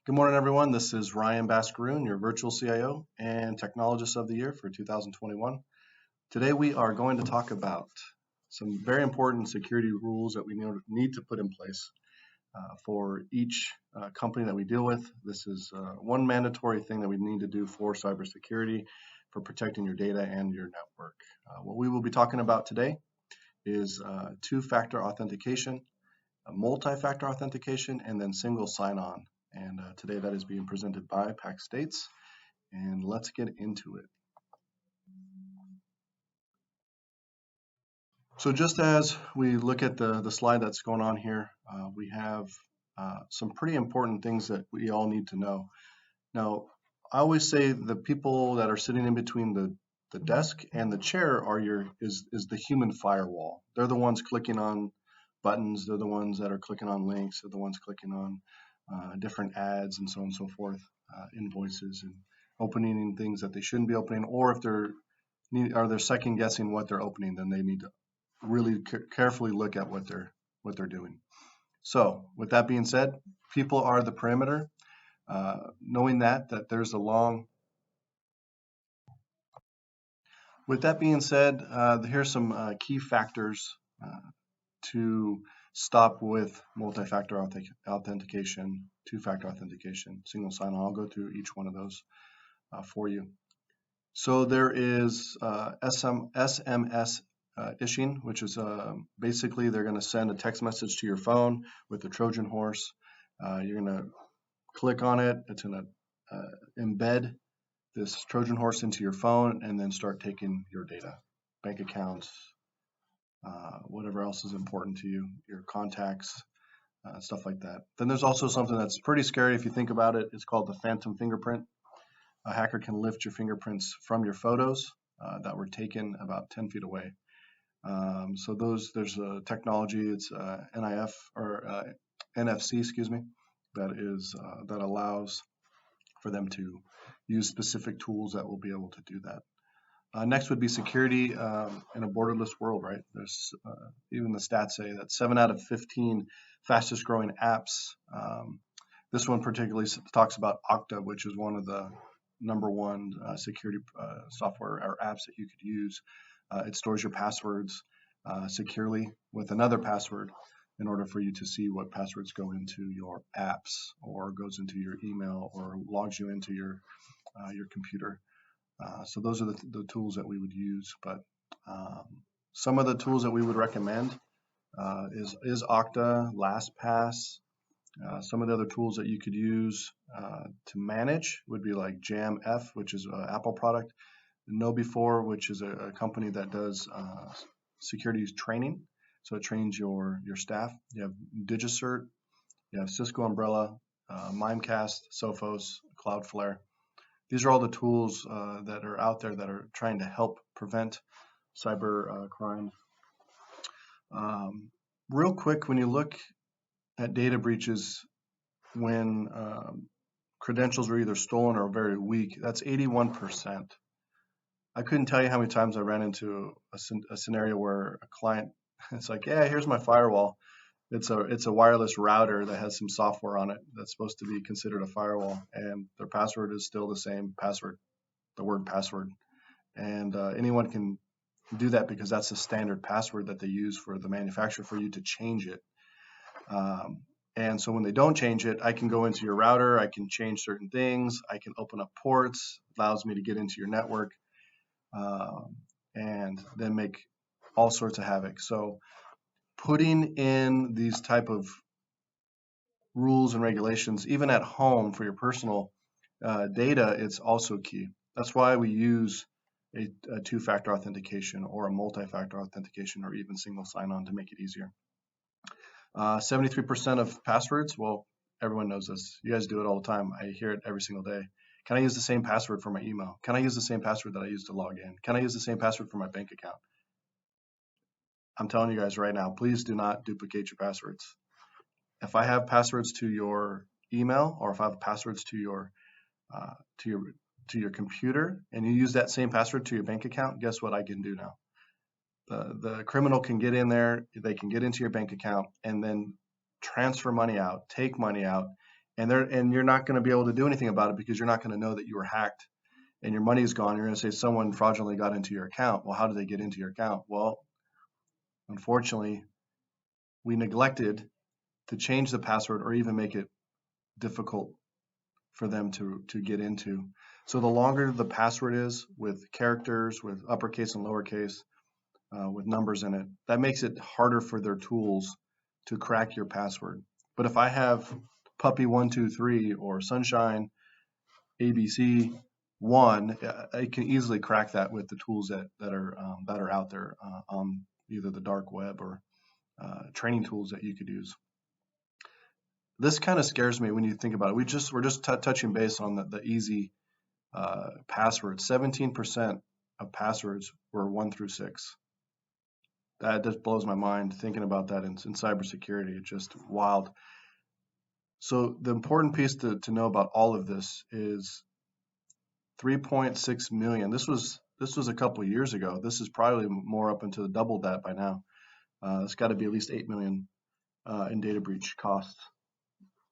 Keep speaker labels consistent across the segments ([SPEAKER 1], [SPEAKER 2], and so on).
[SPEAKER 1] Good morning, everyone. This is Ryan Bascaroon, your virtual CIO and Technologist of the Year for 2021. Today, we are going to talk about some very important security rules that we need to put in place for each company that we deal with. This is one mandatory thing that we need to do for cybersecurity, for protecting your data and your network. What we will be talking about today is two-factor authentication, multi-factor authentication, and then single sign-on. And today that is being presented by Pac States. And let's get into it. So just as we look at the slide that's going on here, we have some pretty important things that we all need to know. Now, I always say the people that are sitting in between the desk and the chair is the human firewall. They're the ones clicking on buttons. They're the ones that are clicking on links. They're the ones clicking on different ads and so on and so forth, invoices and opening things that they shouldn't be opening, or if they're second guessing what they're opening, then they need to really carefully look at what they're doing. So with that being said, people are the perimeter. Knowing that there's a long. With that being said, here's some key factors to stop with multi-factor authentication, two-factor authentication, single sign-on. I'll go through each one of those for you. So there is SMS ishing, which is basically they're going to send a text message to your phone with the Trojan horse. You're going to click on it. It's going to embed this Trojan horse into your phone and then start taking your data, bank accounts, whatever else is important to you, your contacts, stuff like that. Then there's also something that's pretty scary if you think about it. It's called the phantom fingerprint. A hacker can lift your fingerprints from your photos that were taken about 10 feet away. So there's a technology, it's NIF or NFC, excuse me, that allows for them to use specific tools that will be able to do that. Next would be security in a borderless world, right? There's even the stats say that 7 out of 15 fastest growing apps. This one particularly talks about Okta, which is one of the #1 security software or apps that you could use. It stores your passwords securely with another password in order for you to see what passwords go into your apps or goes into your email or logs you into your computer. So those are the tools that we would use, but some of the tools that we would recommend is Okta, LastPass. Some of the other tools that you could use to manage would be like JamF, which is an Apple product, KnowBe4, which is a company that does security training. So it trains your staff. You have DigiCert, you have Cisco Umbrella, Mimecast, Sophos, Cloudflare. These are all the tools that are out there that are trying to help prevent cyber crime. Real quick, when you look at data breaches, when credentials are either stolen or very weak, that's 81%. I couldn't tell you how many times I ran into a scenario where a client, it's like, yeah, here's my firewall. It's a wireless router that has some software on it that's supposed to be considered a firewall, and their password is still the same password, the word password. And anyone can do that because that's the standard password that they use for the manufacturer for you to change it. And so when they don't change it, I can go into your router, I can change certain things, I can open up ports, allows me to get into your network, and then make all sorts of havoc. So putting in these type of rules and regulations, even at home for your personal data, it's also key. That's why we use a two-factor authentication or a multi-factor authentication or even single sign-on to make it easier. 73% of passwords, well, everyone knows this. You guys do it all the time. I hear it every single day. Can I use the same password for my email? Can I use the same password that I use to log in? Can I use the same password for my bank account? I'm telling you guys right now, please do not duplicate your passwords. If I have passwords to your email or if I have passwords to your computer and you use that same password to your bank account, guess what I can do now? The criminal can get in there, they can get into your bank account and then transfer money out, take money out, and you're not going to be able to do anything about it because you're not going to know that you were hacked and your money is gone. You're going to say someone fraudulently got into your account. Well, how did they get into your account? Well, unfortunately, we neglected to change the password or even make it difficult for them to get into. So the longer the password is with characters, with uppercase and lowercase, with numbers in it, that makes it harder for their tools to crack your password. But if I have puppy123 or sunshine ABC1, I can easily crack that with the tools that are out there on either the dark web or training tools that you could use. This kind of scares me when you think about it. We're just touching base on the easy passwords. 17% of passwords were 1 through 6. That just blows my mind thinking about that in cybersecurity. It's just wild. So the important piece to know about all of this is 3.6 million. This was a couple of years ago. This is probably more up into double that by now. It's got to be at least 8 million in data breach costs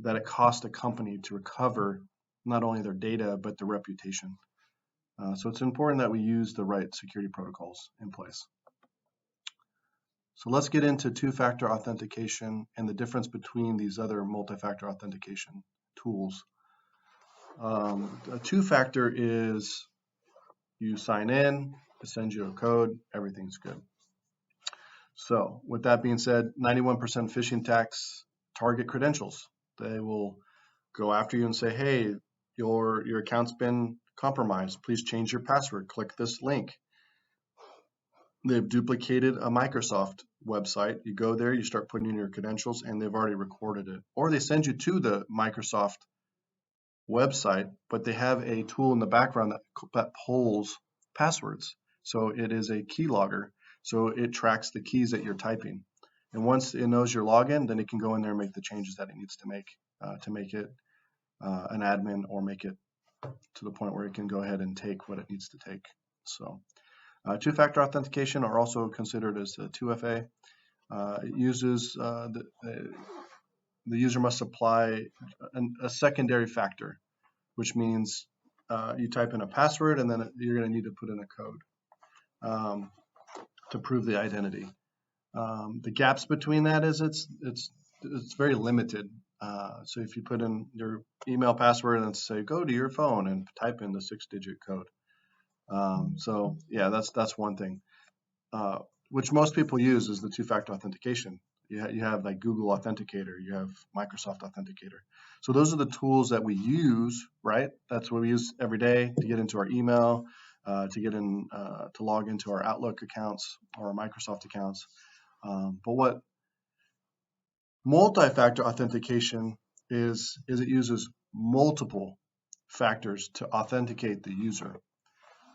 [SPEAKER 1] that it cost a company to recover not only their data but their reputation. So it's important that we use the right security protocols in place. So let's get into two-factor authentication and the difference between these other multi-factor authentication tools. A two-factor is you sign in, it sends you a code, everything's good. So with that being said, 91% phishing attacks target credentials. They will go after you and say, hey, your account's been compromised. Please change your password. Click this link. They've duplicated a Microsoft website. You go there, you start putting in your credentials, and they've already recorded it. Or they send you to the Microsoft website, but they have a tool in the background that pulls passwords. So it is a keylogger. So it tracks the keys that you're typing. And once it knows your login, then it can go in there and make the changes that it needs to make it an admin or make it to the point where it can go ahead and take what it needs to take. So two-factor authentication are also considered as 2FA. It uses the user must supply a secondary factor, which means you type in a password and then you're going to need to put in a code to prove the identity. The gaps between that is it's very limited. So if you put in your email password and say go to your phone and type in the 6-digit code. So yeah, that's one thing. Which most people use is the two-factor authentication. You have like Google Authenticator, you have Microsoft Authenticator. So those are the tools that we use, right? That's what we use every day to get into our email, to log into our Outlook accounts or our Microsoft accounts. But what multi-factor authentication is it uses multiple factors to authenticate the user.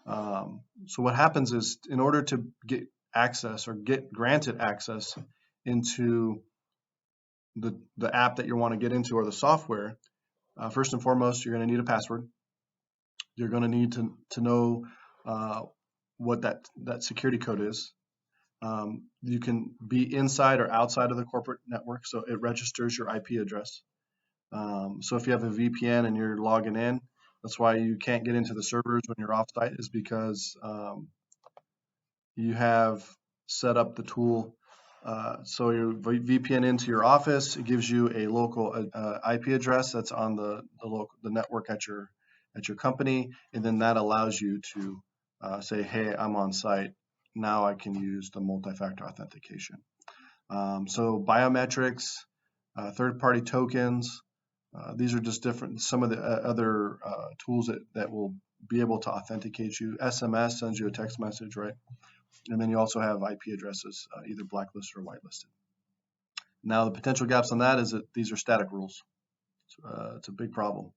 [SPEAKER 1] So what happens is in order to get access or get granted access into the app that you want to get into or the software, first and foremost, you're going to need a password. You're going to need to know what that security code is. You can be inside or outside of the corporate network, so it registers your IP address. So if you have a VPN and you're logging in, that's why you can't get into the servers when you're offsite, is because you have set up the tool. So your VPN into your office, it gives you a local IP address that's on the network at your company, and then that allows you to say, hey, I'm on site. Now I can use the multi-factor authentication. So biometrics, third-party tokens, these are just some of the other tools that will be able to authenticate you. SMS sends you a text message, right? And then you also have IP addresses, either blacklisted or whitelisted. Now the potential gaps on that is that these are static rules. It's a big problem.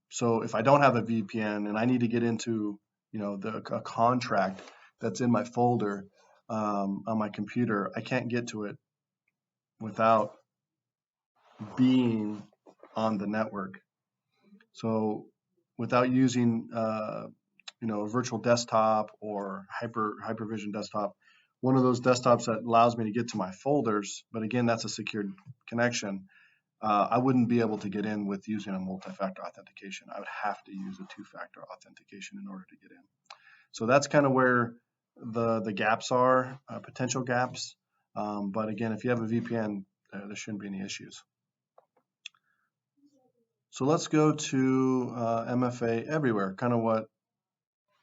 [SPEAKER 1] So if I don't have a VPN and I need to get into a contract that's in my folder on my computer, I can't get to it without being on the network. So without using a virtual desktop or hypervision desktop, one of those desktops that allows me to get to my folders, but again, that's a secured connection. I wouldn't be able to get in with using a multi-factor authentication. I would have to use a two-factor authentication in order to get in. So that's kind of where the gaps are, potential gaps. But again, if you have a VPN, there shouldn't be any issues. So let's go to MFA Everywhere, kind of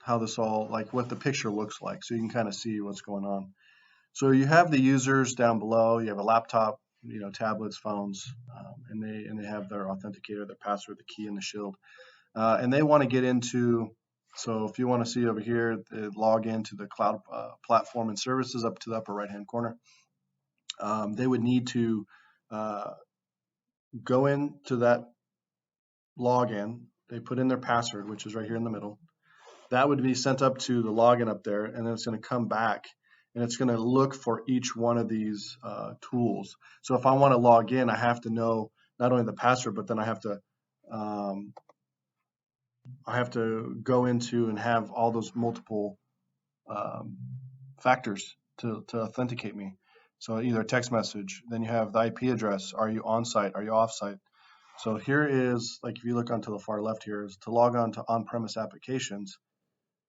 [SPEAKER 1] how this all, like what the picture looks like, so you can kind of see what's going on. So you have the users down below. You have a laptop, tablets, phones, and they have their authenticator, their password, the key, and the shield, and they want to get into. So if you want to see over here, log into the cloud platform and services up to the upper right-hand corner, they would need to go into that login. They put in their password, which is right here in the middle. That would be sent up to the login up there, and then it's going to come back, and it's going to look for each one of these tools. So if I want to log in, I have to know not only the password, but then I have to go into and have all those multiple factors to authenticate me. So either a text message, then you have the IP address. Are you on site? Are you off site? So here is, like if you look onto the far left here, is to log on to on-premise applications.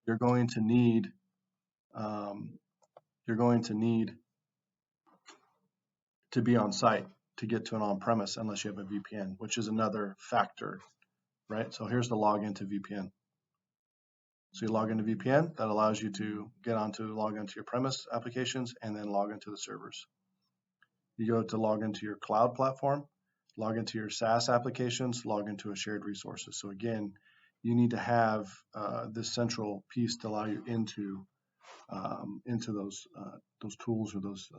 [SPEAKER 1] You're going to need to be on site to get to an on-premise unless you have a VPN, which is another factor, right? So here's the login to VPN. So you log into VPN, that allows you to log into your premise applications and then log into the servers. You go to log into your cloud platform, log into your SaaS applications, log into a shared resources. So again, you need to have this central piece to allow you into those tools or those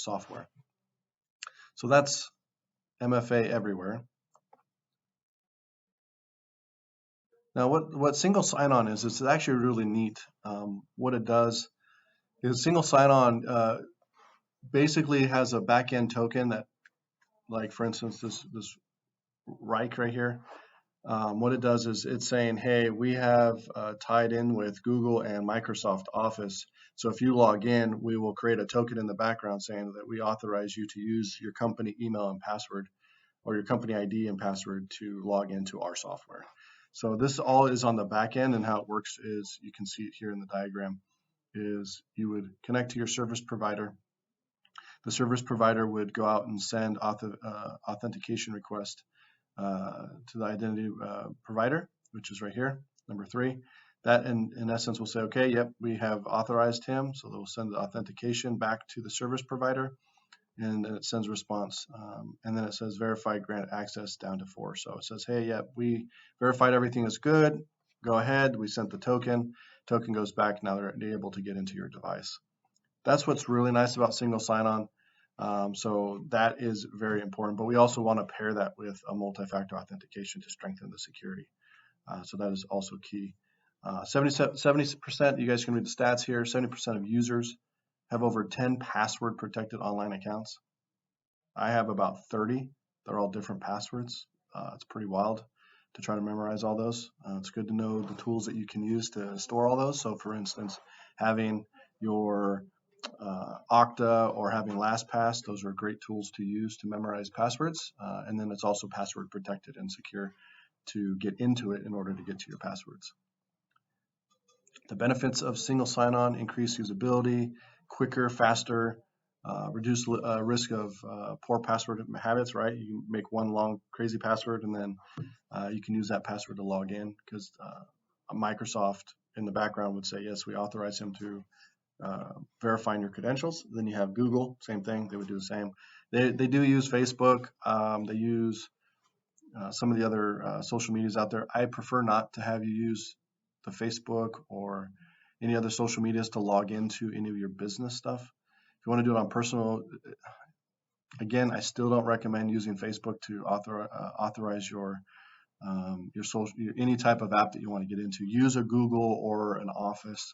[SPEAKER 1] software. So that's MFA Everywhere. Now, what single sign-on is, it's actually really neat. What it does is single sign-on basically has a back-end token that, like for instance, this Reich right here. What it does is it's saying, hey, we have tied in with Google and Microsoft Office. So if you log in, we will create a token in the background saying that we authorize you to use your company email and password, or your company ID and password to log into our software. So this all is on the back end, and how it works is, you can see it here in the diagram, is you would connect to your service provider. The service provider would go out and send authentication request to the identity provider, which is right here, number 3. That in essence will say, okay, yep, we have authorized him. So they'll send the authentication back to the service provider, and then it sends response. And then it says verify grant access down to 4. So it says, hey, yep, we verified everything is good. Go ahead. We sent the token. Token goes back. Now they're able to get into your device. That's what's really nice about single sign-on. So that is very important, but we also want to pair that with a multi-factor authentication to strengthen the security. So that is also key. 70%, you guys can read the stats here, 70% of users have over 10 password protected online accounts. I have about 30. They're all different passwords. It's pretty wild to try to memorize all those. It's good to know the tools that you can use to store all those. So for instance, having your Okta or having LastPass, those are great tools to use to memorize passwords. And then it's also password protected and secure to get into it in order to get to your passwords. The benefits of single sign-on: increase usability, quicker, faster, reduce risk of poor password habits, right? You can make one long crazy password, and then you can use that password to log in, because Microsoft in the background would say, yes, we authorize him to verifying your credentials. Then you have Google, same thing, they would do the same. They do use Facebook, they use some of the other social medias out there. I prefer not to have you use the Facebook or any other social medias to log into any of your business stuff. If you want to do it on personal, again, I still don't recommend using Facebook to authorize your social, any type of app that you want to get into. Use a Google or an Office.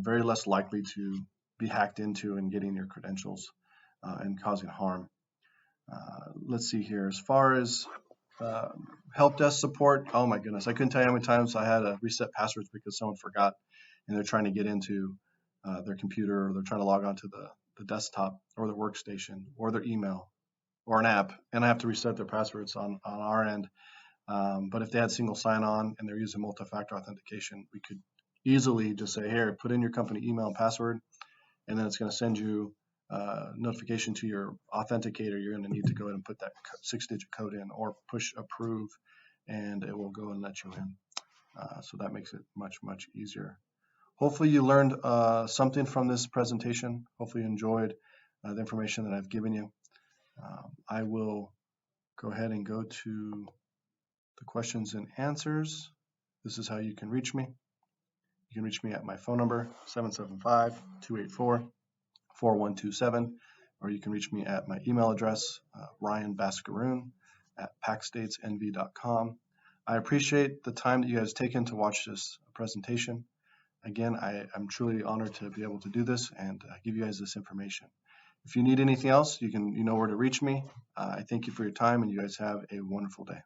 [SPEAKER 1] Very less likely to be hacked into and getting your credentials and causing harm. Let's see here. As far as help desk support, oh my goodness, I couldn't tell you how many times I had to reset passwords because someone forgot and they're trying to get into their computer, or they're trying to log onto the desktop or their workstation or their email. or an app, and I have to reset their passwords on our end. But if they had single sign-on and they're using multi-factor authentication, we could easily just say, here, put in your company email and password, and then it's going to send you notification to your authenticator. You're going to need to go ahead and put that 6-digit code in or push approve, and it will go and let you in. So that makes it much, much easier. Hopefully you learned something from this presentation. Hopefully you enjoyed the information that I've given you. I will go ahead and go to the questions and answers. This is how you can reach me. You can reach me at my phone number, 775-284-4127, or you can reach me at my email address, ryanbascaroon@packstatesnv.com. I appreciate the time that you guys taken to watch this presentation. Again, I'm truly honored to be able to do this and give you guys this information. If you need anything else, you know where to reach me. I thank you for your time, and you guys have a wonderful day.